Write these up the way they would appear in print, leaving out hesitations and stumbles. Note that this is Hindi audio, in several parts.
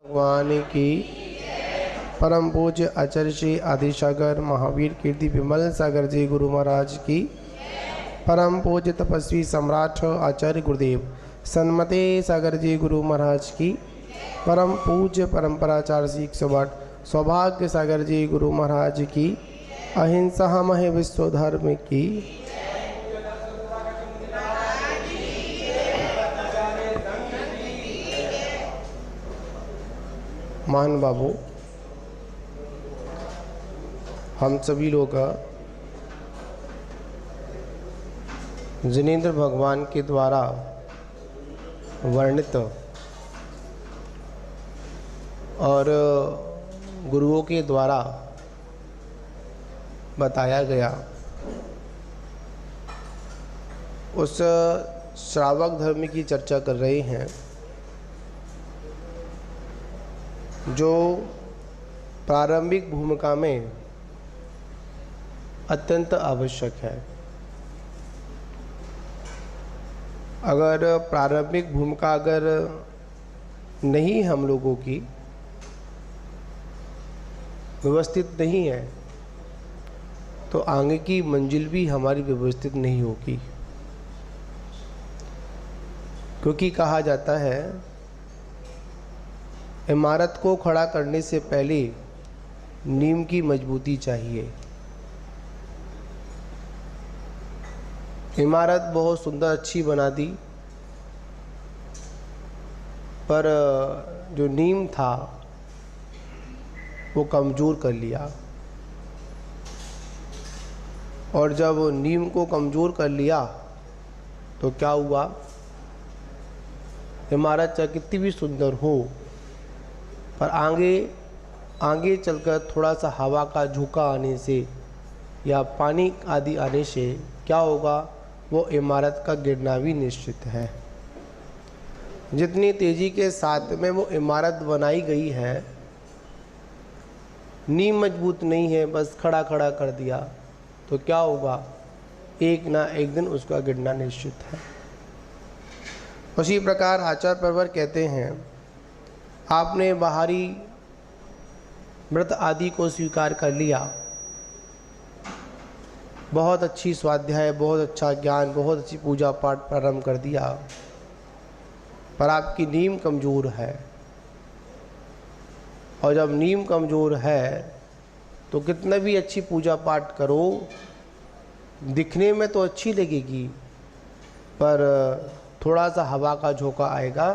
भगवान की। परम पूज्य आचार्य श्री आदिसागर महावीर कीर्ति विमल सागर जी गुरु महाराज की। परम पूज्य तपस्वी सम्राट आचार्य गुरुदेव सन्मते सागर जी गुरु महाराज की। परम पूज्य परंपराचार्य श्री 108 सौभाग्य सागर जी गुरु महाराज की। अहिंसा महे विश्व धर्म की। मान बाबू, हम सभी लोग जिनेंद्र भगवान के द्वारा वर्णित और गुरुओं के द्वारा बताया गया उस श्रावक धर्म की चर्चा कर रहे हैं जो प्रारंभिक भूमिका में अत्यंत आवश्यक है। अगर प्रारंभिक भूमिका अगर नहीं हम लोगों की व्यवस्थित नहीं है तो आगे की मंजिल भी हमारी व्यवस्थित नहीं होगी। क्योंकि कहा जाता है इमारत को खड़ा करने से पहले नींव की मजबूती चाहिए। इमारत बहुत सुंदर अच्छी बना दी पर जो नींव था वो कमज़ोर कर लिया, और जब नींव को कमज़ोर कर लिया तो क्या हुआ, इमारत चाहे कितनी भी सुंदर हो पर आगे चलकर थोड़ा सा हवा का झोंका आने से या पानी आदि आने से क्या होगा, वो इमारत का गिरना भी निश्चित है। जितनी तेज़ी के साथ में वो इमारत बनाई गई है, नींव मजबूत नहीं है, बस खड़ा खड़ा कर दिया तो क्या होगा, एक ना एक दिन उसका गिरना निश्चित है। उसी प्रकार आचार्य परवर कहते हैं आपने बाहरी व्रत आदि को स्वीकार कर लिया, बहुत अच्छी स्वाध्याय, बहुत अच्छा ज्ञान, बहुत अच्छी पूजा पाठ प्रारंभ कर दिया, पर आपकी नींव कमज़ोर है। और जब नींव कमज़ोर है तो कितना भी अच्छी पूजा पाठ करो, दिखने में तो अच्छी लगेगी पर थोड़ा सा हवा का झोंका आएगा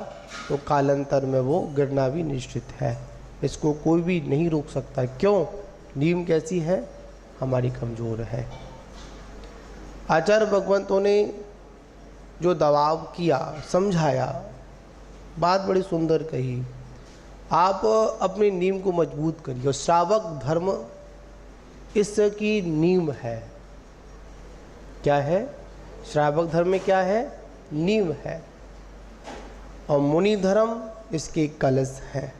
तो कालांतर में वो गिरना भी निश्चित है। इसको कोई भी नहीं रोक सकता। क्यों? नींव कैसी है? हमारी कमज़ोर है। आचार्य भगवंतों ने जो दबाव किया, समझाया, बात बड़ी सुंदर कही। आप अपनी नींव को मजबूत करिए। श्रावक धर्म इसकी नींव है। क्या है? श्रावक धर्म में क्या है? नींव है। और मुनि धर्म इसके कलश है।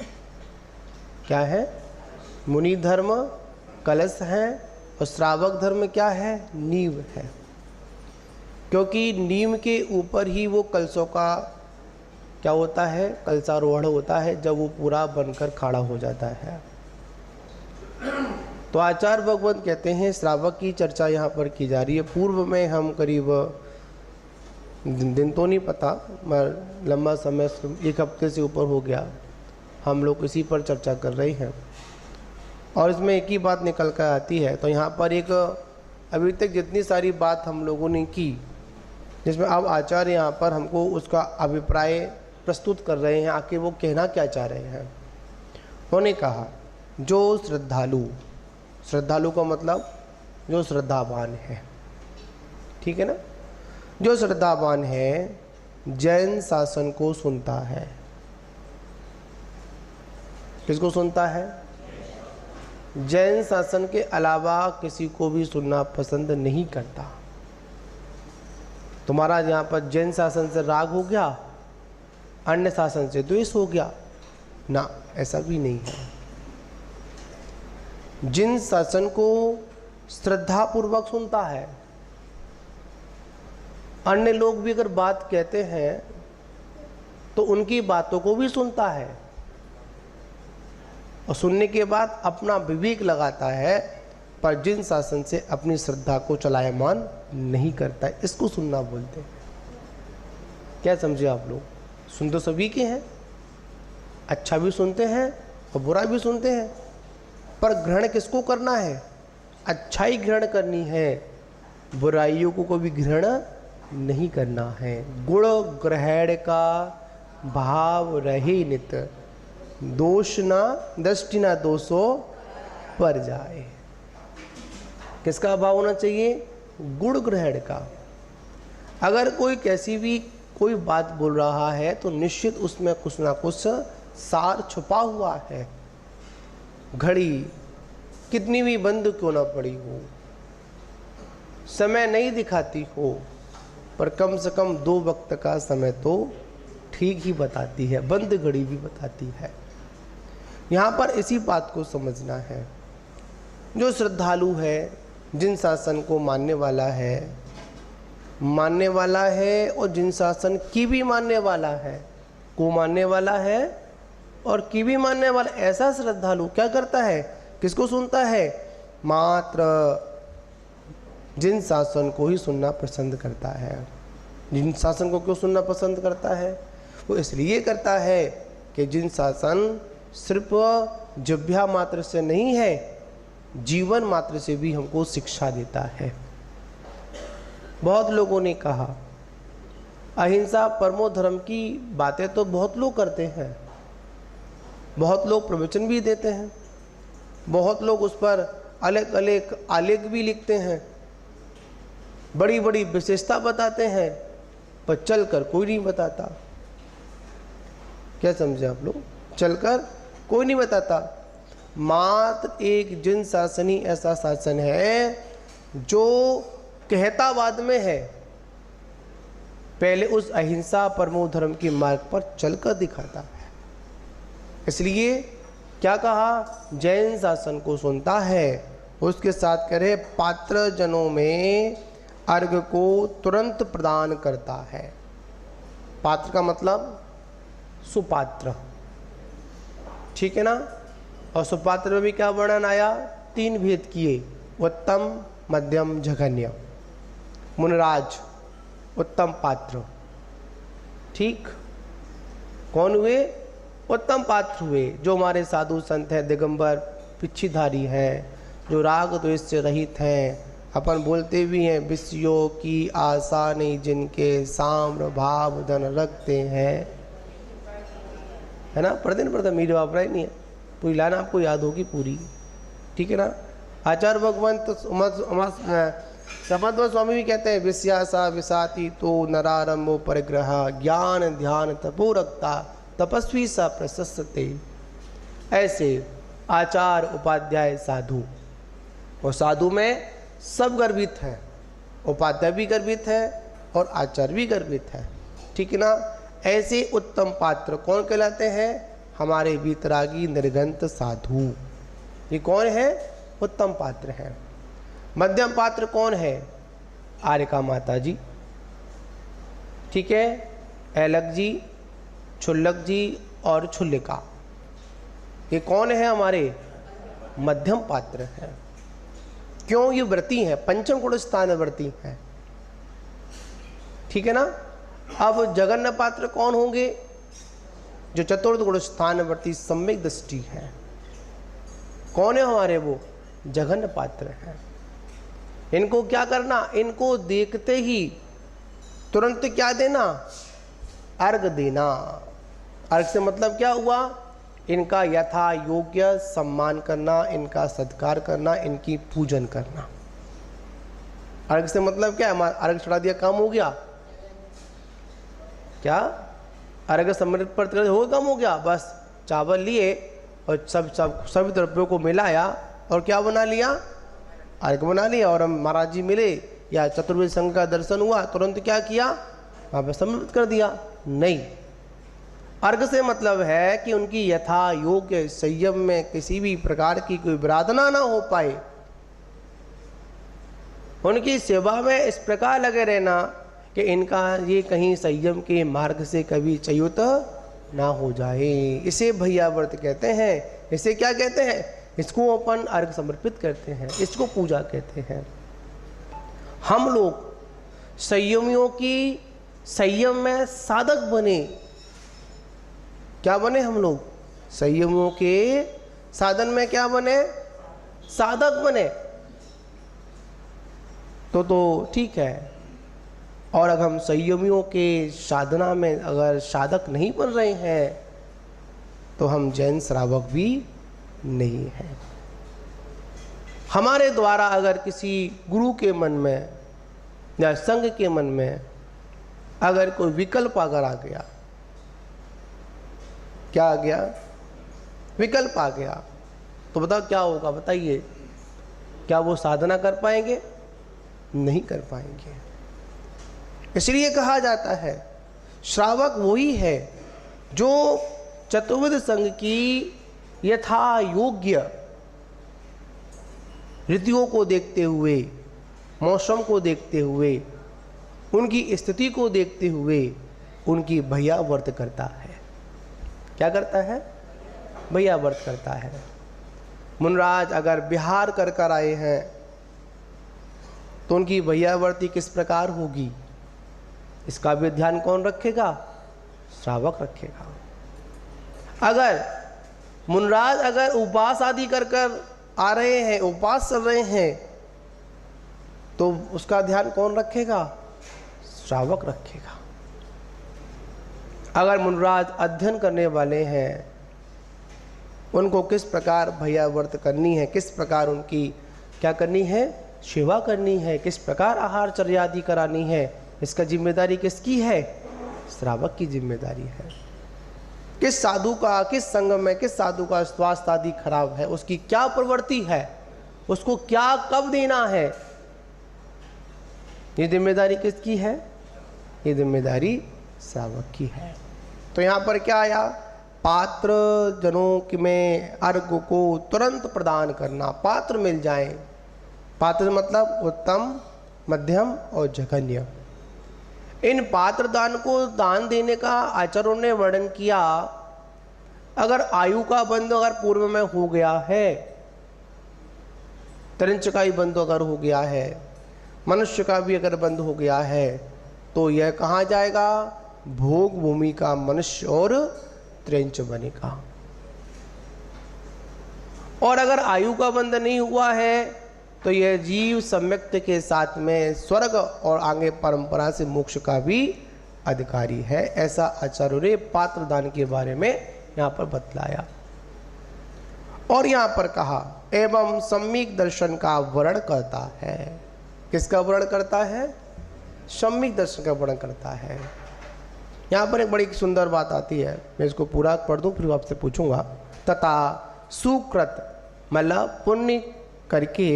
क्या है? मुनि धर्म कलश है और श्रावक धर्म क्या है? नींव है। क्योंकि नींव के ऊपर ही वो कलशों का क्या होता है? कलशारोहण होता है, जब वो पूरा बनकर खड़ा हो जाता है। तो आचार्य भगवंत कहते हैं श्रावक की चर्चा यहाँ पर की जा रही है। पूर्व में हम करीब दिन तो नहीं पता, मगर लंबा समय, 1 हफ्ते से ऊपर हो गया, हम लोग इसी पर चर्चा कर रहे हैं और इसमें एक ही बात निकल कर आती है। तो यहाँ पर एक अभी तक जितनी सारी बात हम लोगों ने की, जिसमें अब आचार्य यहाँ पर हमको उसका अभिप्राय प्रस्तुत कर रहे हैं, आखिर वो कहना क्या चाह रहे हैं। उन्होंने कहा जो श्रद्धालु, श्रद्धालु का मतलब जो श्रद्धावान है, ठीक है ना, जो श्रद्धावान है जैन शासन को सुनता है। किसको सुनता है? जैन शासन के अलावा किसी को भी सुनना पसंद नहीं करता। तुम्हारा यहाँ पर जैन शासन से राग हो गया, अन्य शासन से द्वेष हो गया ना, ऐसा भी नहीं है। जिन शासन को श्रद्धा पूर्वक सुनता है, अन्य लोग भी अगर बात कहते हैं तो उनकी बातों को भी सुनता है। और सुनने के बाद अपना विवेक लगाता है, पर जिन शासन से अपनी श्रद्धा को चलायमान नहीं करता है, इसको सुनना बोलते हैं। क्या समझे आप लोग? सुन तो सभी के हैं, अच्छा भी सुनते हैं और बुरा भी सुनते हैं, पर ग्रहण किसको करना है? अच्छाई ग्रहण करनी है, बुराइयों को कभी ग्रहण नहीं करना है। गुण ग्रहण का भाव रहे नित, दोष ना दृष्टि ना दोषो पर जाए। किसका भाव होना चाहिए? गुण ग्रहण का। अगर कोई कैसी भी कोई बात बोल रहा है तो निश्चित उसमें कुछ ना कुछ सार छुपा हुआ है। घड़ी कितनी भी बंद क्यों ना पड़ी हो, समय नहीं दिखाती हो, पर कम से कम 2 वक्त का समय तो ठीक ही बताती है, बंद घड़ी भी बताती है। यहाँ पर इसी बात को समझना है। जो श्रद्धालु है, जिन शासन को मानने वाला है और जिन शासन की भी मानने वाला है, को मानने वाला है और की भी मानने वाला, ऐसा श्रद्धालु क्या करता है? किसको सुनता है? मात्र जिन शासन को ही सुनना पसंद करता है। जिन शासन को क्यों सुनना पसंद करता है? वो इसलिए करता है कि जिन शासन सिर्फ जिह्वा मात्र से नहीं है, जीवन मात्र से भी हमको शिक्षा देता है। बहुत लोगों ने कहा अहिंसा परमो धर्म की बातें तो बहुत लोग करते हैं, बहुत लोग प्रवचन भी देते हैं, बहुत लोग उस पर अलग अलग आलेख भी लिखते हैं, बड़ी बड़ी विशेषता बताते हैं, पर चलकर कोई नहीं बताता। क्या समझे आप लोग? चलकर कोई नहीं बताता। मात्र एक जिन शासन ही ऐसा शासन है जो कहता बाद में है, पहले उस अहिंसा परमो धर्म के मार्ग पर चलकर दिखाता है। इसलिए क्या कहा? जैन शासन को सुनता है, उसके साथ करे पात्र जनों में अर्घ को तुरंत प्रदान करता है। पात्र का मतलब सुपात्र, ठीक है ना? और सुपात्र में भी क्या वर्णन आया? 3 भेद किए, उत्तम, मध्यम, जघन्य। मुनराज उत्तम पात्र, ठीक। कौन हुए? उत्तम पात्र हुए, जो हमारे साधु संत हैं, दिगंबर पिछीधारी हैं, जो राग द्वेष से रहित हैं। अपन बोलते भी हैं, विषयों की आशा नहीं जिनके, साम्र भाव धन रखते हैं, है ना? प्रतिदिन प्रथम मीर वापरा ही नहीं है, पूरी लाइन आपको याद होगी पूरी, ठीक है ना? आचार्य भगवंत समद्व स्वामी भी कहते हैं, विषयासा विषाती तो नरारंभो परिग्रह, ज्ञान ध्यान तपो रखता तपस्वी सा प्रशस्ते। ऐसे आचार उपाध्याय साधु, और साधु में सब गर्भित हैं, उपाध्याय भी गर्भित है और आचार्य भी गर्भित है, ठीक है ना? ऐसे उत्तम पात्र कौन कहलाते हैं? हमारे वीतरागी निर्गंत साधु। ये कौन है? उत्तम पात्र हैं। मध्यम पात्र कौन है? आर्यका माता जी, ठीक है, ऐलक जी, क्षुल्लक जी और क्षुल्लिका। ये कौन है? हमारे मध्यम पात्र हैं। क्यों? ये व्रती हैं, पंचम गुण स्थान व्रती हैं, ठीक है ना? अब जघन्य पात्र कौन होंगे? जो चतुर्थ गुण स्थान व्रती सम्यक दृष्टि है। कौन है हमारे? वो जघन्य पात्र हैं। इनको क्या करना? इनको देखते ही तुरंत क्या देना? अर्घ देना। अर्घ से मतलब क्या हुआ? इनका यथा योग्य सम्मान करना, इनका सत्कार करना, इनकी पूजन करना। अर्घ से मतलब क्या है? अर्घ चढ़ा दिया, काम हो गया क्या? अर्घ समर्पित पर हो, काम हो गया। बस चावल लिए और सभी द्रव्यों को मिलाया और क्या बना लिया? अर्घ बना लिया। और हम महाराज जी मिले या चतुर्वेद संघ का दर्शन हुआ, तुरंत क्या किया? वहाँ पे समर्पित कर दिया? नहीं। अर्घ से मतलब है कि उनकी यथा योग्य संयम में किसी भी प्रकार की कोई विराधना ना हो पाए, उनकी सेवा में इस प्रकार लगे रहना कि इनका ये कहीं संयम के मार्ग से कभी च्युत ना हो जाए। इसे भैया व्रत कहते हैं, इसे क्या कहते हैं? इसको अपन अर्घ समर्पित करते हैं, इसको पूजा कहते हैं। हम लोग संयमियों की संयम में साधक बने। क्या बने हम लोग? संयमियों के साधन में क्या बने? साधक बने। तो ठीक है। और अगर हम संयमियों के साधना में अगर साधक नहीं बन रहे हैं तो हम जैन श्रावक भी नहीं हैं। हमारे द्वारा अगर किसी गुरु के मन में या संघ के मन में अगर कोई विकल्प अगर आ गया, क्या आ गया? विकल्प आ गया, तो बताओ क्या होगा? बताइए, क्या वो साधना कर पाएंगे? नहीं कर पाएंगे। इसलिए कहा जाता है श्रावक वही है जो चतुर्विध संघ की यथा योग्य ऋतुओं को देखते हुए, मौसम को देखते हुए, उनकी स्थिति को देखते हुए उनकी भैया व्रत करता है। क्या करता है? भैया व्रत करता है। मुनराज अगर बिहार कर कर आए हैं तो उनकी भैया व्रती किस प्रकार होगी? इसका भी ध्यान कौन रखेगा? श्रावक रखेगा। अगर मुनराज अगर उपवास आदि कर कर आ रहे हैं, उपवास चल रहे हैं, तो उसका ध्यान कौन रखेगा? श्रावक रखेगा। अगर मुनराज अध्ययन करने वाले हैं, उनको किस प्रकार भैया व्रत करनी है, किस प्रकार उनकी क्या करनी है? सेवा करनी है, किस प्रकार आहार चर्या आदि करानी है, इसका जिम्मेदारी किसकी है? श्रावक की जिम्मेदारी है। किस साधु का, किस संघ में किस साधु का स्वास्थ्य आदि खराब है, उसकी क्या प्रवृत्ति है, उसको क्या कब देना है, ये जिम्मेदारी किसकी है? ये जिम्मेदारी श्रावक की है। तो यहाँ पर क्या आया? पात्र जनों में अर्घ को तुरंत प्रदान करना। पात्र मिल जाए, पात्र मतलब उत्तम, मध्यम और जघन्य। इन पात्र दान को दान देने का आचार्यों ने वर्णन किया। अगर आयु का बंध अगर पूर्व में हो गया है, त्रिंच का ही बंध अगर हो गया है, मनुष्य का भी अगर बंध हो गया है, तो यह कहाँ जाएगा? भोग भूमि का मनुष्य और त्रिंच बनेगा। और अगर आयु का बंध नहीं हुआ है तो यह जीव सम्यक्त के साथ में स्वर्ग और आगे परंपरा से मोक्ष का भी अधिकारी है। ऐसा आचार्यों ने पात्र दान के बारे में यहाँ पर बतलाया। और यहाँ पर कहा एवं सम्यक दर्शन का वर्णन करता है। किसका वर्णन करता है? सम्यक दर्शन का वर्णन करता है। यहाँ पर एक बड़ी सुंदर बात आती है, मैं इसको पूरा पढ़ दूँ फिर आपसे पूछूंगा। तथा सुकृत मतलब पुण्य करके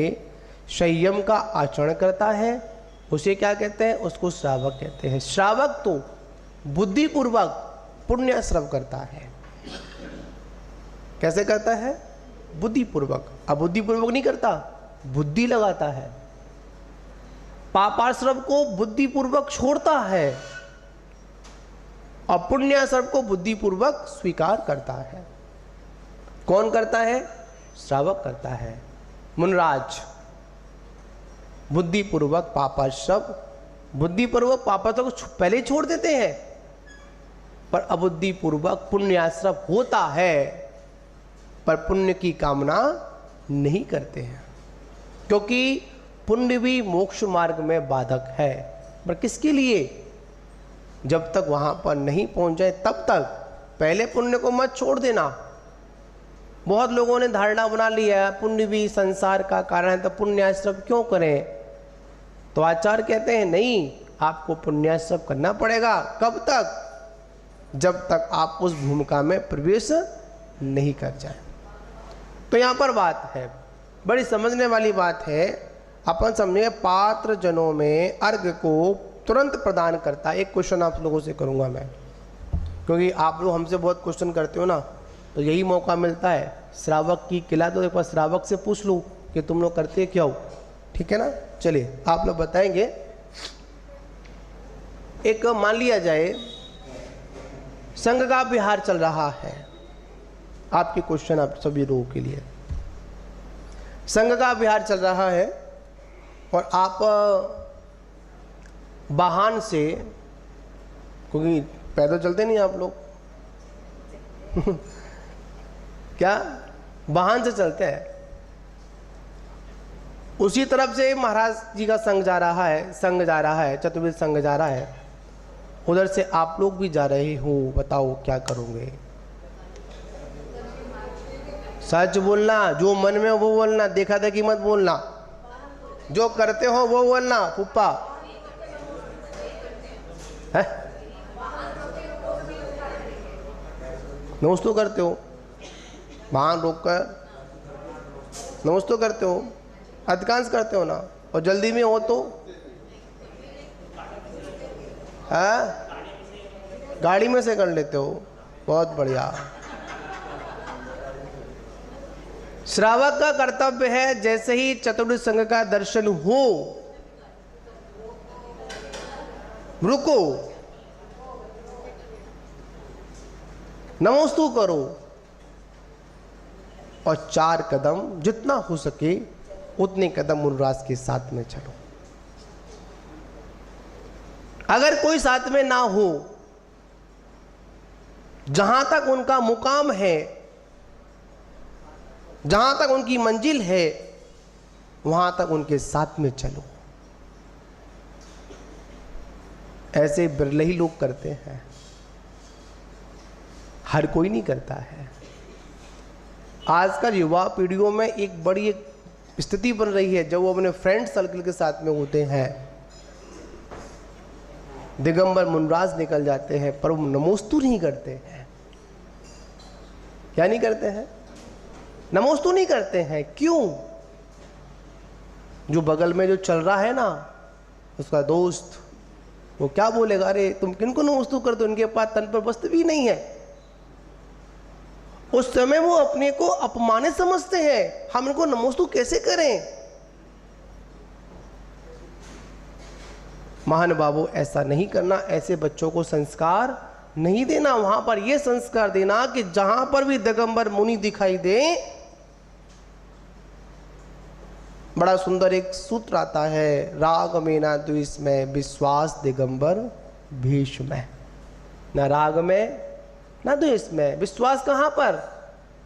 संयम का आचरण करता है, उसे क्या कहते हैं? उसको श्रावक कहते हैं। श्रावक तो बुद्धिपूर्वक पुण्य श्रव करता है। कैसे करता है? बुद्धिपूर्वक। अबुद्धिपूर्वक नहीं करता, बुद्धि लगाता है। पापाश्रव को बुद्धिपूर्वक छोड़ता है और पुण्याश्रव को बुद्धिपूर्वक स्वीकार करता है। कौन करता है? श्रावक करता है। मुनराज बुद्धिपूर्वक पापाश्रव, बुद्धिपूर्वक पापाश्रव को पहले छोड़ देते हैं, पर अबुद्धिपूर्वक पुण्याश्रव होता है, पर पुण्य की कामना नहीं करते हैं, क्योंकि पुण्य भी मोक्ष मार्ग में बाधक है। पर किसके लिए? जब तक वहां पर नहीं पहुंच जाए तब तक पहले पुण्य को मत छोड़ देना। बहुत लोगों ने धारणा बना लिया है पुण्य भी संसार का कारण है, तो पुण्याश्रव क्यों करें? तो आचार्य कहते हैं नहीं, आपको पुण्याश्रव करना पड़ेगा। कब तक? जब तक आप उस भूमिका में प्रवेश नहीं कर जाए। तो यहाँ पर बात है, बड़ी समझने वाली बात है। अपन समझे पात्र जनों में अर्घ को तुरंत प्रदान करता है। एक क्वेश्चन आप लोगों से करूँगा मैं, क्योंकि आप लोग हमसे बहुत क्वेश्चन करते हो ना, तो यही मौका मिलता है। श्रावक की किला तो एक बार श्रावक से पूछ लूँ कि तुम लोग करते क्या हो, ठीक है ना? चलिए आप लोग बताएंगे। एक मान लिया जाए संघ का विहार चल रहा है, आपके क्वेश्चन आप सभी लोगों के लिए। संघ का विहार चल रहा है और आप वाहन से, क्योंकि पैदल चलते नहीं आप लोग क्या वाहन से चलते हैं, उसी तरफ से महाराज जी का संघ जा रहा है, चतुर्वेद संघ जा रहा है, उधर से आप लोग भी जा रहे हो। बताओ क्या करोगे? सच बोलना, जो मन में हो वो बोलना, देखा देखी मत बोलना, जो करते हो वो बोलना। फूफा है नमस्ते तो करते हो, वाहन रोक कर नमस्ते तो करते हो, अधिकांश करते हो ना। और जल्दी में हो तो है गाड़ी में से कर लेते हो, बहुत बढ़िया। श्रावक का कर्तव्य है जैसे ही चतुर्वेद संघ का दर्शन हो, रुको, नमोस्तु करो और 4 कदम जितना हो सके उतने कदम मुनिराज के साथ में चलो। अगर कोई साथ में ना हो, जहां तक उनका मुकाम है, जहां तक उनकी मंजिल है, वहां तक उनके साथ में चलो। ऐसे बिरले ही लोग करते हैं, हर कोई नहीं करता है। आजकल युवा पीढ़ियों में एक बड़ी स्थिति बन रही है, जब वो अपने फ्रेंड सर्कल के साथ में होते हैं, दिगंबर मुनिराज निकल जाते हैं, पर वो नमोस्तु नहीं करते हैं। क्या नहीं करते हैं? नमोस्तु नहीं करते हैं। क्यों? जो बगल में जो चल रहा है ना, उसका दोस्त, वो क्या बोलेगा, अरे तुम किनको नमोस्तु करते हो, उनके पास तन पर वस्त्र भी नहीं है। उस समय वो अपने को अपमानित समझते हैं, हम इनको नमोस्तु कैसे करें। महानुभावों, ऐसा नहीं करना, ऐसे बच्चों को संस्कार नहीं देना। वहां पर यह संस्कार देना कि जहां पर भी दिगंबर मुनि दिखाई दे, बड़ा सुंदर एक सूत्र आता है, राग में ना द्वेष में विश्वास दिगंबर भीष्म में। ना राग में ना द्वेष में, विश्वास कहां पर?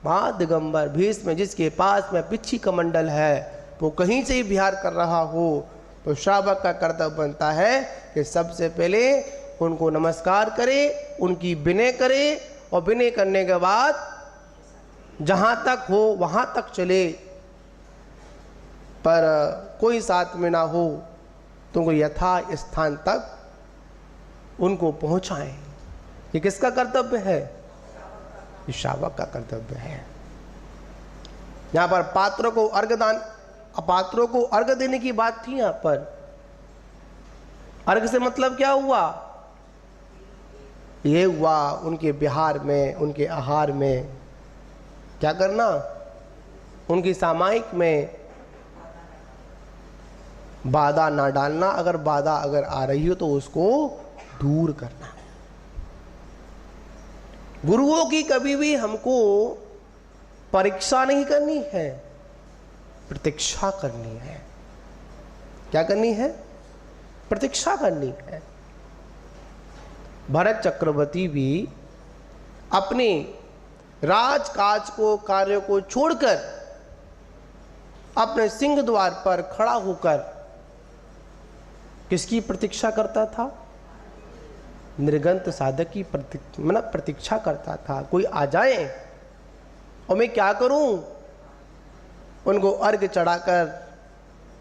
वहां दिगंबर भीष्म, जिसके पास में पिछी कमंडल है, वो कहीं से ही विहार कर रहा हो, तो श्रावक का कर्तव्य बनता है कि सबसे पहले उनको नमस्कार करे, उनकी विनय करे, और विनय करने के बाद जहां तक हो वहां तक चले। पर कोई साथ में ना हो तो उनको यथा स्थान तक उनको पहुंचाएं। ये किसका कर्तव्य है? ये श्रावक का कर्तव्य है। यहां पर पात्रों को अर्घ देने की बात थी। यहां पर अर्घ से मतलब क्या हुआ? ये हुआ उनके विहार में, उनके आहार में क्या करना, उनकी सामायिक में बाधा ना डालना। अगर बाधा अगर आ रही हो तो उसको दूर करना। गुरुओं की कभी भी हमको परीक्षा नहीं करनी है, प्रतीक्षा करनी है। क्या करनी है? प्रतीक्षा करनी है। भरत चक्रवर्ती भी अपने राजकाज को, कार्य को छोड़कर अपने सिंह द्वार पर खड़ा होकर किसकी प्रतीक्षा करता था? निर्गंत साधक की प्रतीक्षा करता था। कोई आ जाए और मैं क्या करूं? उनको अर्घ चढ़ाकर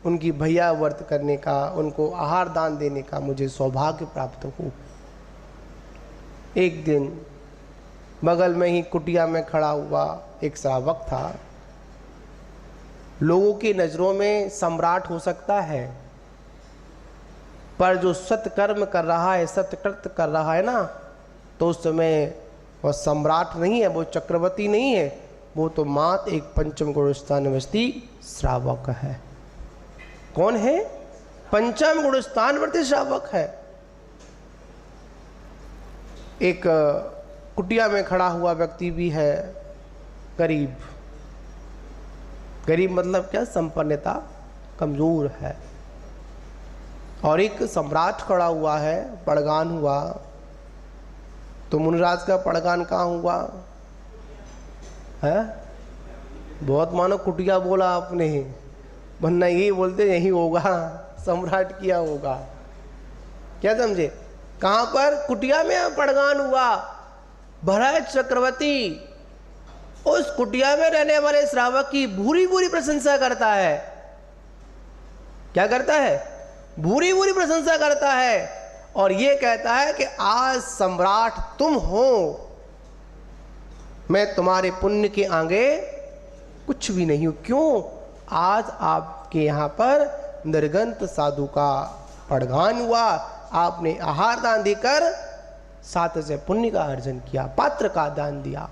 उनकी भैया व्रत करने का, उनको आहार दान देने का मुझे सौभाग्य प्राप्त हो। एक दिन बगल में ही कुटिया में खड़ा हुआ एक श्रावक था। लोगों की नज़रों में सम्राट हो सकता है, पर जो सत्कर्म कर रहा है, सत्कृत्य कर रहा है ना, तो उस समय वह सम्राट नहीं है, वो चक्रवर्ती नहीं है, वो तो मात्र एक पंचम गुण स्थान निवासी श्रावक है। कौन है? पंचम गुण स्थान वर्ती श्रावक है। एक कुटिया में खड़ा हुआ व्यक्ति भी है, गरीब। गरीब मतलब क्या? संपन्नता कमजोर है। और एक सम्राट खड़ा हुआ है, पड़गान हुआ, तो मुनिराज का पड़गान कहाँ हुआ है? बहुत मानो कुटिया बोला आपने, वरना यही बोलते यही होगा, सम्राट किया होगा। क्या समझे? कहाँ पर? कुटिया में पड़गान हुआ। भरत चक्रवर्ती उस कुटिया में रहने वाले श्रावक की भूरी भूरी प्रशंसा करता है। क्या करता है? भूरी भूरी प्रशंसा करता है और ये कहता है कि आज सम्राट तुम हो, मैं तुम्हारे पुण्य के आगे कुछ भी नहीं हूं। क्यों? आज आपके यहां पर निर्गंत साधु का पड़गान हुआ, आपने आहार दान देकर साथ से पुण्य का अर्जन किया, पात्र का दान दिया।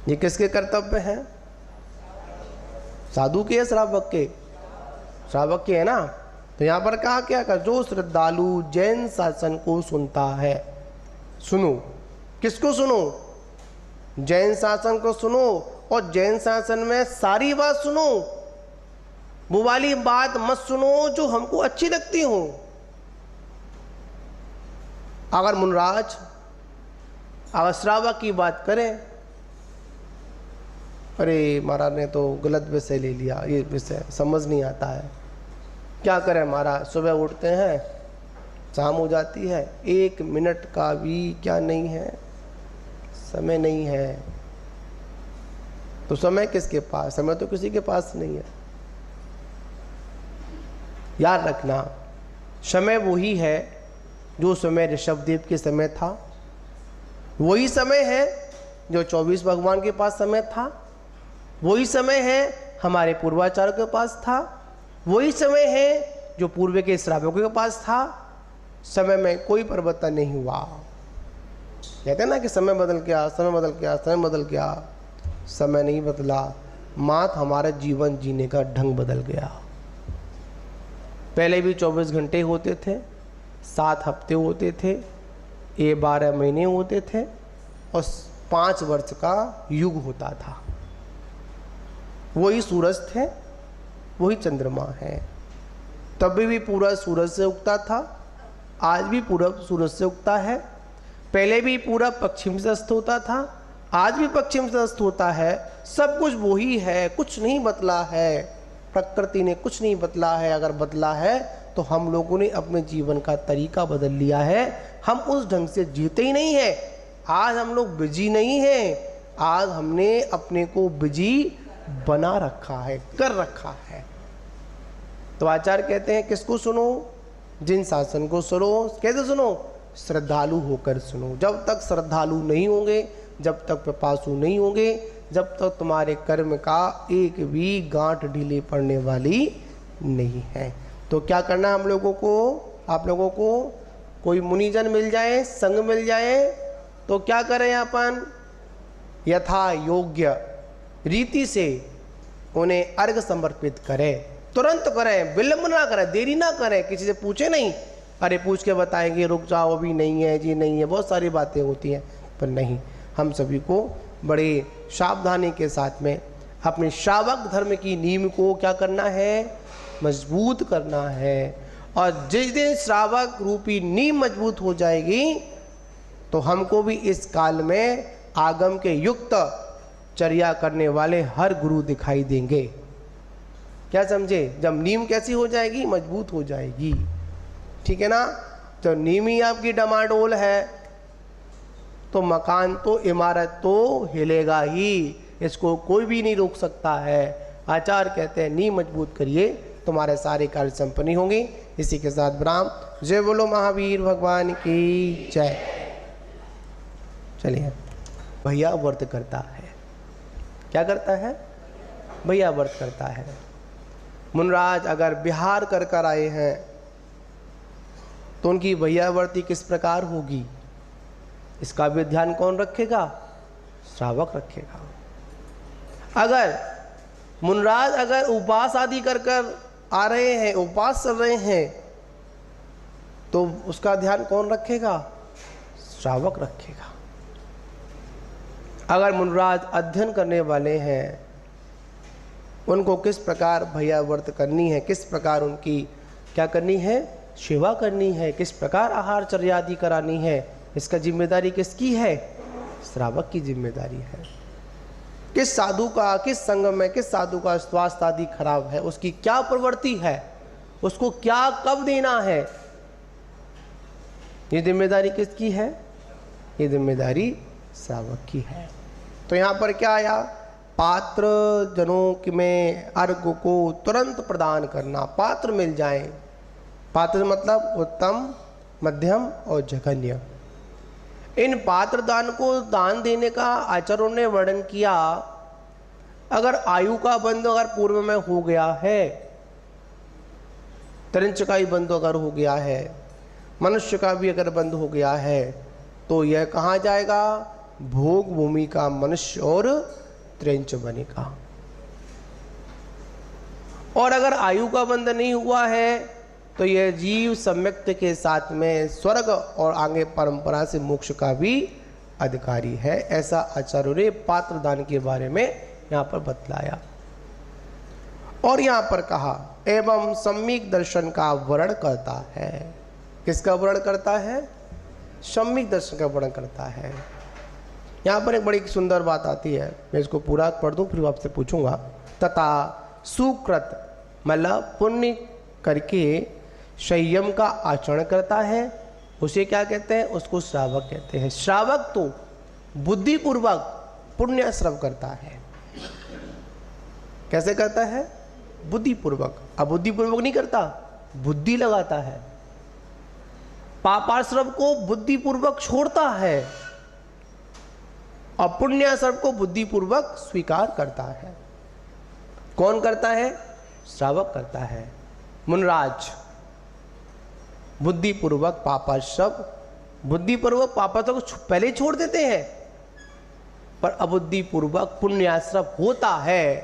ये किसके कर्तव्य हैं? साधु के या श्रावक के? श्रावक के है ना। तो यहां पर कहा क्या कर? जो श्रद्धालु जैन शासन को सुनता है। सुनो, किसको सुनो? जैन शासन को सुनो, और जैन शासन में सारी बात सुनो, वो वाली बात मत सुनो जो हमको अच्छी लगती हो। अगर मुनिराज अगर श्रावक की बात करें, अरे महाराज ने तो गलत विषय ले लिया, ये विषय समझ नहीं आता है, क्या करें महाराज? सुबह उठते हैं, शाम हो जाती है, 1 मिनट का भी क्या नहीं है, समय नहीं है। तो समय किसके पास? समय तो किसी के पास नहीं है। याद रखना, समय वही है जो समय ऋषभदेव के समय था, वही समय है जो 24 भगवान के पास समय था, वही समय है हमारे पूर्वाचार्यों के पास था, वही समय है जो पूर्व के श्रावकों के पास था। समय में कोई परिवर्तन नहीं हुआ। कहते हैं ना कि समय बदल गया, समय बदल गया, समय बदल गया। समय नहीं बदला, मात्र हमारा जीवन जीने का ढंग बदल गया। पहले भी 24 घंटे होते थे, 7 हफ्ते होते थे, 12 महीने होते थे और 5 वर्ष का युग होता था। वही सूरज थे, वही चंद्रमा है। तभी भी पूरा सूरज से उगता था, आज भी पूरब सूरज से उगता है। पहले भी पूरा पश्चिम से अस्त होता था, आज भी पश्चिम से अस्त होता है। सब कुछ वही है, कुछ नहीं बदला है। प्रकृति ने कुछ नहीं बदला है। अगर बदला है तो हम लोगों ने अपने जीवन का तरीका बदल लिया है। हम उस ढंग से जीते ही नहीं हैं। आज हम लोग बिजी नहीं हैं, आज हमने अपने को बिजी बना रखा है, कर रखा है। तो आचार्य कहते हैं किसको सुनो? जिन शासन को सुनो। कैसे सुनो? श्रद्धालु होकर सुनो। जब तक श्रद्धालु नहीं होंगे, जब तक पिपासु नहीं होंगे, जब तक तुम्हारे कर्म का एक भी गांठ ढीले पड़ने वाली नहीं है। तो क्या करना है हम लोगों को? आप लोगों को कोई मुनिजन मिल जाए, संग मिल जाए, तो क्या करें? अपन यथा योग्य रीति से उन्हें अर्घ समर्पित करें। तुरंत करें, विलंब ना करें, देरी ना करें, किसी से पूछे नहीं। अरे पूछ के बताएंगे, रुक जाओ अभी नहीं है जी, नहीं है, बहुत सारी बातें होती हैं। पर नहीं, हम सभी को बड़े सावधानी के साथ में अपने श्रावक धर्म की नींव को क्या करना है? मजबूत करना है। और जिस दिन श्रावक रूपी नींव मजबूत हो जाएगी तो हमको भी इस काल में आगम के युक्त चर्या करने वाले हर गुरु दिखाई देंगे। क्या समझे? जब नींव कैसी हो जाएगी? मजबूत हो जाएगी। ठीक है ना? तो नींव ही आपकी डमाडोल है तो मकान तो, इमारत तो हिलेगा ही, इसको कोई भी नहीं रोक सकता है। आचार्य कहते हैं नींव मजबूत करिए, तुम्हारे सारे कार्य संपन्न होंगे। इसी के साथ विराम। जय बोलो महावीर भगवान की जय। चलिए, भैया व्रत करता है। क्या करता है? भैया व्रत करता है। मुनिराज अगर बिहार कर कर आए हैं तो उनकी भैयावर्ती किस प्रकार होगी, इसका भी ध्यान कौन रखेगा? श्रावक रखेगा। अगर मुनिराज अगर उपवास आदि कर कर आ रहे हैं, उपवास चल रहे हैं, तो उसका ध्यान कौन रखेगा? श्रावक रखेगा। अगर मुनिराज अध्ययन करने वाले हैं, उनको किस प्रकार भैया व्रत करनी है, किस प्रकार उनकी क्या करनी है, सेवा करनी है, किस प्रकार आहार चर्या आदि करानी है, इसका जिम्मेदारी किसकी है, श्रावक की जिम्मेदारी है। किस साधु का, किस संग में किस साधु का स्वास्थ्य आदि खराब है, उसकी क्या प्रवृत्ति है, उसको क्या कब देना है, ये जिम्मेदारी किसकी है, ये जिम्मेदारी श्रावक की है। तो यहाँ पर क्या आया, पात्र जनों में अर्घ को तुरंत प्रदान करना, पात्र मिल जाए, पात्र मतलब उत्तम, मध्यम और जघन्य। इन पात्र दान को दान देने का आचार्यों ने वर्णन किया। अगर आयु का बंध अगर पूर्व में हो गया है, त्रिंच का ही बंध अगर हो गया है, मनुष्य का भी अगर बंध हो गया है, तो यह कहाँ जाएगा, भोग भूमि का मनुष्य और त्रिंच बनेगा। और अगर आयु का बंध नहीं हुआ है, तो यह जीव सम्यक्त के साथ में स्वर्ग और आगे परंपरा से मोक्ष का भी अधिकारी है। ऐसा आचार्यों ने पात्र दान के बारे में यहाँ पर बतलाया। और यहाँ पर कहा एवं सम्यक दर्शन का वर्णन करता है। किसका वर्णन करता है, सम्यक दर्शन का वर्णन करता है। यहाँ पर एक बड़ी सुंदर बात आती है, मैं इसको पूरा पढ़ दूँ फिर आपसे पूछूंगा। तथा सुकृत मतलब पुण्य करके संयम का आचरण करता है, उसे क्या कहते हैं, उसको श्रावक कहते हैं। श्रावक तो बुद्धिपूर्वक पुण्य श्रव करता है। कैसे करता है, बुद्धिपूर्वक। अब बुद्धिपूर्वक नहीं करता, बुद्धि लगाता है। पापाश्रव को बुद्धिपूर्वक छोड़ता है और पुण्याश्रव को बुद्धिपूर्वक स्वीकार करता है। कौन करता है, श्रावक करता है। मुनराज बुद्धिपूर्वक पापाश्रव, बुद्धिपूर्वक पापाश्रव को पहले ही छोड़ देते हैं, पर अबुद्धिपूर्वक पुण्याश्रव होता है,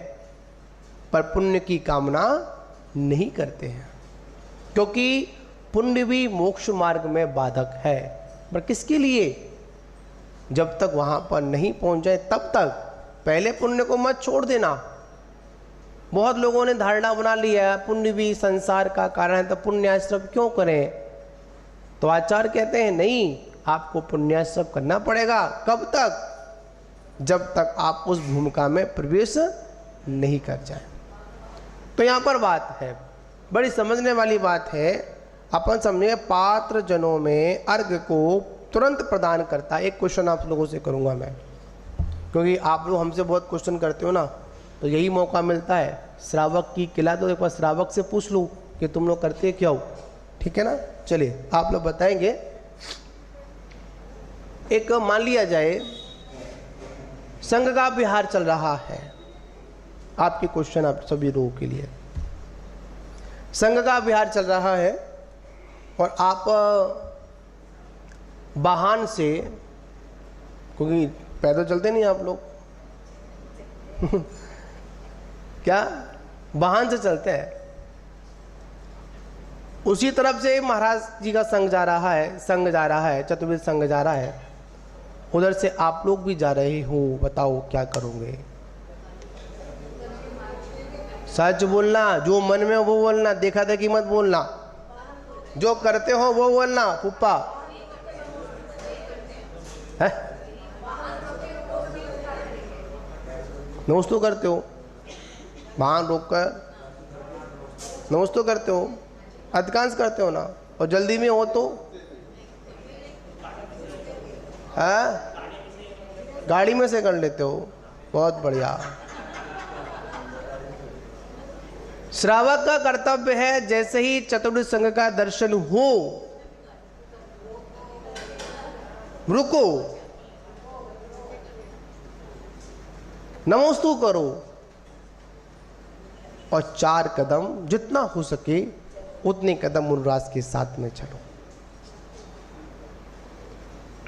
पर पुण्य की कामना नहीं करते हैं, क्योंकि पुण्य भी मोक्ष मार्ग में बाधक है। पर किसके लिए, जब तक वहां पर नहीं पहुंच जाए तब तक पहले पुण्य को मत छोड़ देना। बहुत लोगों ने धारणा बना लिया है पुण्य भी संसार का कारण है, तो पुण्याश्रव क्यों करें। तो आचार्य कहते हैं नहीं, आपको पुण्याश्रव करना पड़ेगा। कब तक, जब तक आप उस भूमिका में प्रवेश नहीं कर जाए। तो यहाँ पर बात है, बड़ी समझने वाली बात है। अपन समझे पात्र जनों में अर्घ को तुरंत प्रदान करता है। एक क्वेश्चन आप लोगों से करूँगा मैं, क्योंकि आप लोग हमसे बहुत क्वेश्चन करते हो ना, तो यही मौका मिलता है श्रावक की किला। तो एक बार श्रावक से पूछ लूँ कि तुम लोग करते क्या हो, ठीक है ना। चलिए आप लोग बताएंगे। एक मान लिया जाए संघ का विहार चल रहा है, आपके क्वेश्चन आप सभी लोगों के लिए। संघ का विहार चल रहा है और आप वाहन से, क्योंकि पैदल चलते नहीं आप लोग क्या वाहन से चलते हैं, उसी तरफ से महाराज जी का संघ जा रहा है, संघ जा रहा है, चतुर्वेद संघ जा रहा है, उधर से आप लोग भी जा रहे हो। बताओ क्या करोगे। सच बोलना, जो मन में हो वो बोलना, देखा देखी मत बोलना, जो करते हो वो बोलना। पुप्पा है, नमस्ते तो करते हो, वाहन रोककर नमस्ते तो करते हो, अधिकांश करते हो ना। और जल्दी में हो तो है, गाड़ी में से कर लेते हो, बहुत बढ़िया। श्रावक का कर्तव्य है जैसे ही चतुर्थ संघ का दर्शन हो, रुको, नमोस्तु करो और 4 कदम जितना हो सके उतने कदम मुनिराज के साथ में चलो।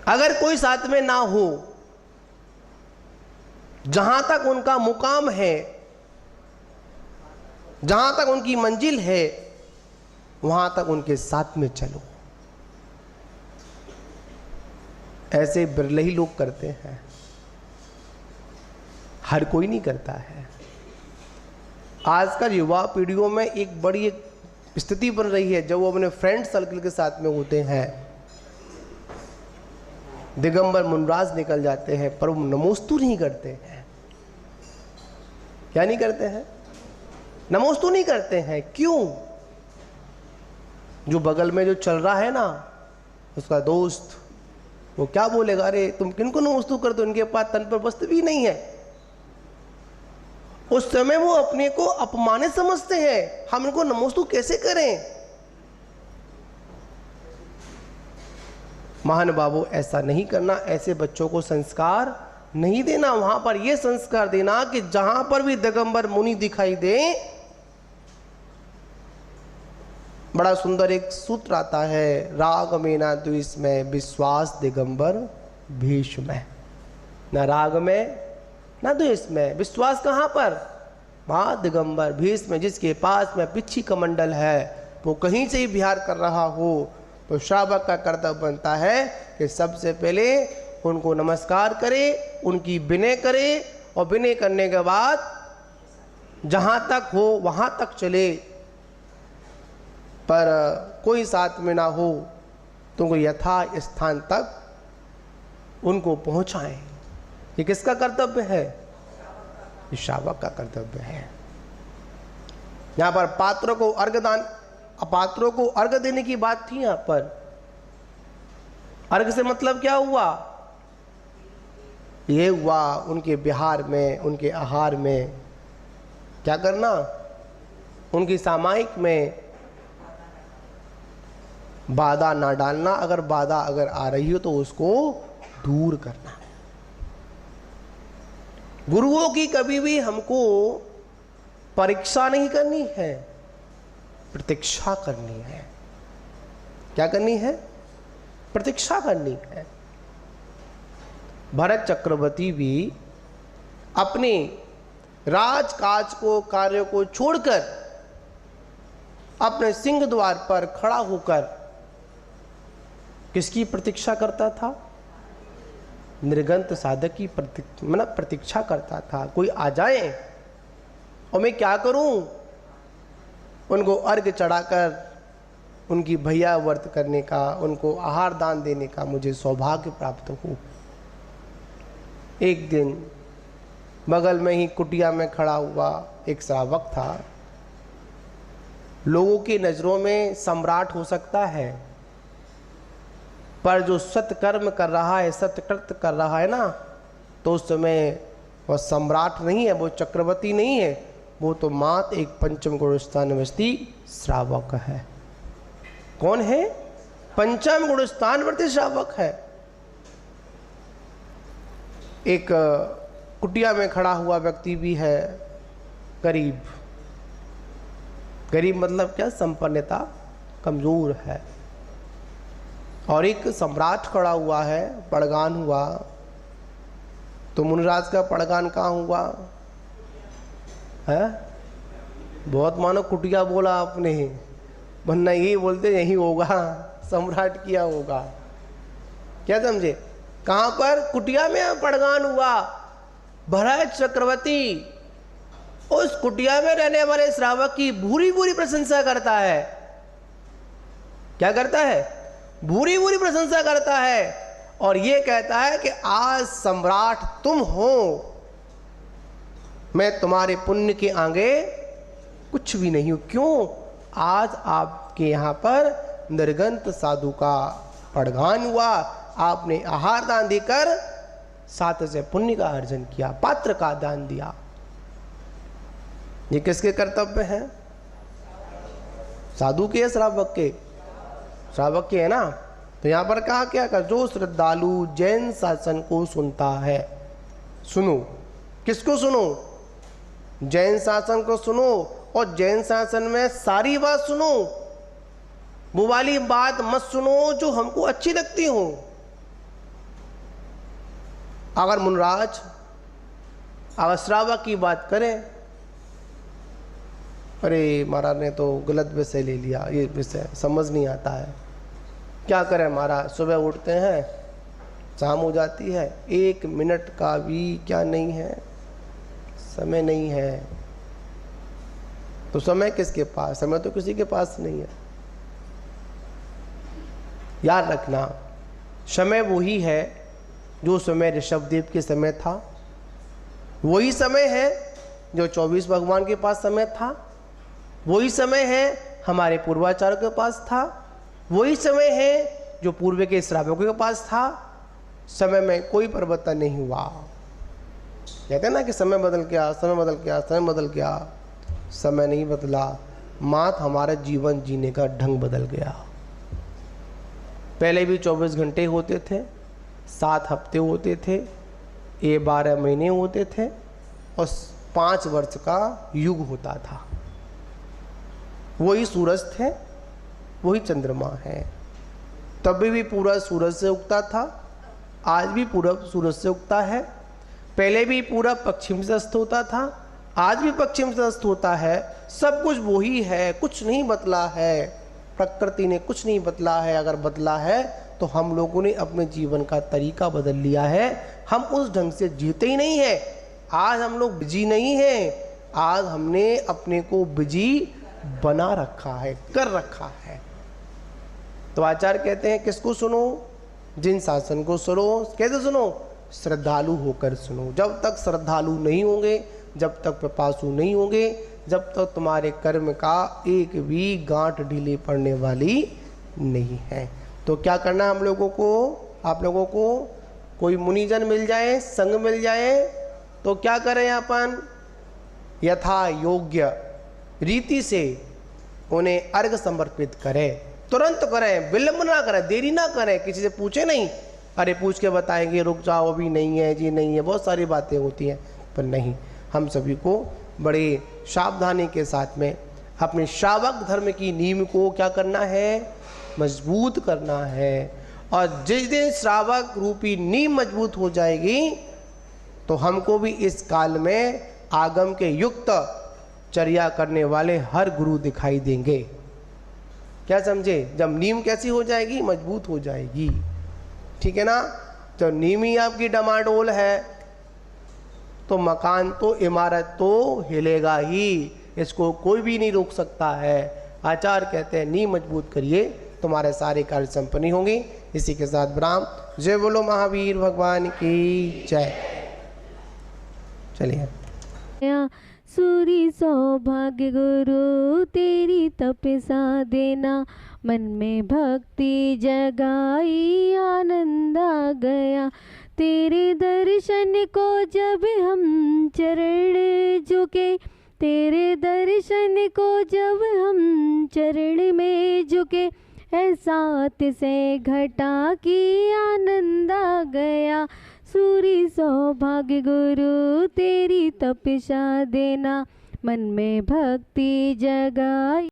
अगर कोई साथ में ना हो, जहां तक उनका मुकाम है, जहां तक उनकी मंजिल है, वहां तक उनके साथ में चलो। ऐसे बिरले ही लोग करते हैं। हर कोई नहीं करता है। आजकल युवा पीढ़ियों में एक बड़ी स्थिति बन रही है, जब वो अपने फ्रेंड सर्कल के साथ में होते हैं, दिगंबर मुनराज निकल जाते हैं, पर वो नमोस्तु नहीं करते हैं। क्या नहीं करते हैं? नमोस्तु नहीं करते हैं। क्यों? जो बगल में जो चल रहा है ना, उसका दोस्त, वो क्या बोलेगा, अरे तुम किनको नमोस्तु करते हो, इनके पास तन पर वस्त्र भी नहीं है। उस समय वो अपने को अपमानित समझते हैं, हम इनको नमोस्तु कैसे करें। महानुभावों, ऐसा नहीं करना, ऐसे बच्चों को संस्कार नहीं देना। वहां पर यह संस्कार देना कि जहां पर भी दिगंबर मुनि दिखाई दे, बड़ा सुंदर एक सूत्र आता है, राग में ना द्वेष में विश्वास दिगंबर भीष्म में। ना राग में ना द्वेष में, विश्वास कहाँ पर? वहाँ दिगंबर भीष्म, जिसके पास में पिछी कमंडल है, वो कहीं से ही विहार कर रहा हो, तो श्रावक का कर्तव्य बनता है कि सबसे पहले उनको नमस्कार करे, उनकी विनय करे, और विनय करने के बाद जहाँ तक हो वहाँ तक चले, पर कोई साथ में ना हो तो उनको यथा स्थान तक उनको पहुँचाएं। ये किसका कर्तव्य है? श्रावक का कर्तव्य है। यहाँ पर पात्रों को अर्घदान, अपात्रों को अर्घ देने की बात थी। यहाँ पर अर्घ से मतलब क्या हुआ? ये हुआ उनके विहार में, उनके आहार में क्या करना, उनकी सामायिक में बाधा ना डालना। अगर बाधा अगर आ रही हो तो उसको दूर करना। गुरुओं की कभी भी हमको परीक्षा नहीं करनी है, प्रतीक्षा करनी है। क्या करनी है? प्रतीक्षा करनी है। भरत चक्रवर्ती भी अपने राजकाज को, कार्य को छोड़कर अपने सिंह द्वार पर खड़ा होकर किसकी प्रतीक्षा करता था? निर्गंत साधक की प्रतीक्षा करता था। कोई आ जाए और मैं क्या करूं? उनको अर्घ चढ़ाकर उनकी भैया व्रत करने का, उनको आहार दान देने का मुझे सौभाग्य प्राप्त हो। एक दिन बगल में ही कुटिया में खड़ा हुआ एक श्रावक था। लोगों की नज़रों में सम्राट हो सकता है, पर जो सत्कर्म कर रहा है, सत्कृत्य कर रहा है ना, तो उस समय वह सम्राट नहीं है, वो चक्रवर्ती नहीं है, वो तो मात्र एक पंचम गुण स्थान निवासी श्रावक है। कौन है? पंचम गुण स्थान वर्ती श्रावक है। एक कुटिया में खड़ा हुआ व्यक्ति भी है, गरीब। गरीब मतलब क्या? संपन्नता कमजोर है। और एक सम्राट खड़ा हुआ है, पड़गान हुआ। तो मुनिराज का पड़गान कहाँ हुआ है? बहुत मानो कुटिया बोला आपने, वरना यही बोलते यही होगा, सम्राट किया होगा। क्या समझे? कहाँ पर? कुटिया में पड़गान हुआ। भरत चक्रवर्ती उस कुटिया में रहने वाले श्रावक की भूरी भूरी प्रशंसा करता है। क्या करता है? भूरी भूरी प्रशंसा करता है, और ये कहता है कि आज सम्राट तुम हो, मैं तुम्हारे पुण्य के आगे कुछ भी नहीं हूं। क्यों? आज आपके यहाँ पर निर्गंत साधु का पड़गान हुआ, आपने आहार दान देकर साथ से पुण्य का अर्जन किया, पात्र का दान दिया। ये किसके कर्तव्य है? साधु के, श्रावक के? श्रावक के है ना। तो यहाँ पर कहा क्या कर, जो श्रद्धालु जैन शासन को सुनता है, सुनो। किसको सुनो? जैन शासन को सुनो, और जैन शासन में सारी बात सुनो, वो वाली बात मत सुनो जो हमको अच्छी लगती हो। अगर मुनराज अगर श्रावक की बात करें, अरे महाराज ने तो गलत विषय ले लिया, ये विषय समझ नहीं आता है, क्या करें महाराज, सुबह उठते हैं शाम हो जाती है, 1 मिनट का भी क्या नहीं है, समय नहीं है। तो समय किसके पास? समय तो किसी के पास नहीं है। याद रखना, समय वही है जो समय ऋषभदेव के समय था, वही समय है जो 24 भगवान के पास समय था, वही समय है हमारे पूर्वाचार्यों के पास था, वही समय है जो पूर्व के श्रावकों के पास था। समय में कोई परिवर्तन नहीं हुआ। कहते हैं ना कि समय बदल गया, समय बदल गया, समय बदल गया। समय नहीं बदला, मात्र हमारा जीवन जीने का ढंग बदल गया। पहले भी 24 घंटे होते थे, 7 हफ्ते होते थे, 12 महीने होते थे और 5 वर्ष का युग होता था। वही सूरज थे, वही चंद्रमा है। तभी भी पूरा सूरज से उगता था, आज भी पूरब सूरज से उगता है। पहले भी पूरा पश्चिम से अस्त होता था, आज भी पश्चिम से अस्त होता है। सब कुछ वही है, कुछ नहीं बदला है। प्रकृति ने कुछ नहीं बदला है। अगर बदला है तो हम लोगों ने अपने जीवन का तरीका बदल लिया है। हम उस ढंग से जीते ही नहीं हैं। आज हम लोग बिजी नहीं हैं, आज हमने अपने को बिजी बना रखा है, कर रखा है। तो आचार्य कहते हैं किसको सुनो? जिन शासन को सुनो। कैसे सुनो? श्रद्धालु होकर सुनो। जब तक श्रद्धालु नहीं होंगे, जब तक पिपासु नहीं होंगे, जब तक तुम्हारे कर्म का एक भी गांठ ढीले पड़ने वाली नहीं है। तो क्या करना हम लोगों को? आप लोगों को कोई मुनिजन मिल जाए, संग मिल जाए तो क्या करें? अपन यथा योग्य रीति से उन्हें अर्घ समर्पित करें। तुरंत करें, विलंब ना करें, देरी ना करें। किसी से पूछे नहीं, अरे पूछ के बताएंगे, रुक जाओ अभी नहीं है जी, नहीं है, बहुत सारी बातें होती हैं। पर नहीं, हम सभी को बड़े सावधानी के साथ में अपने श्रावक धर्म की नींव को क्या करना है? मजबूत करना है। और जिस दिन श्रावक रूपी नींव मजबूत हो जाएगी तो हमको भी इस काल में आगम के युक्त चर्या करने वाले हर गुरु दिखाई देंगे। क्या समझे? जब नींव कैसी हो जाएगी? मजबूत हो जाएगी। ठीक है ना? जब नींव ही आपकी डमाडोल है तो मकान तो, इमारत तो हिलेगा ही। इसको कोई भी नहीं रोक सकता है। आचार्य कहते हैं नींव मजबूत करिए, तुम्हारे सारे कार्य संपन्न होंगे। इसी के साथ विराम। जय बोलो महावीर भगवान की जय। चलिए। सूरी सौभाग्य गुरु तेरी तपसा देना, मन में भक्ति जगाई आनंद आ गया। तेरे दर्शन को जब हम चरण झुके, तेरे दर्शन को जब हम चरण में झुके, एहसास से घटा की आनंद आ गया। सूरी सौभाग्य गुरु तेरी तपस्या देना, मन में भक्ति जगाई।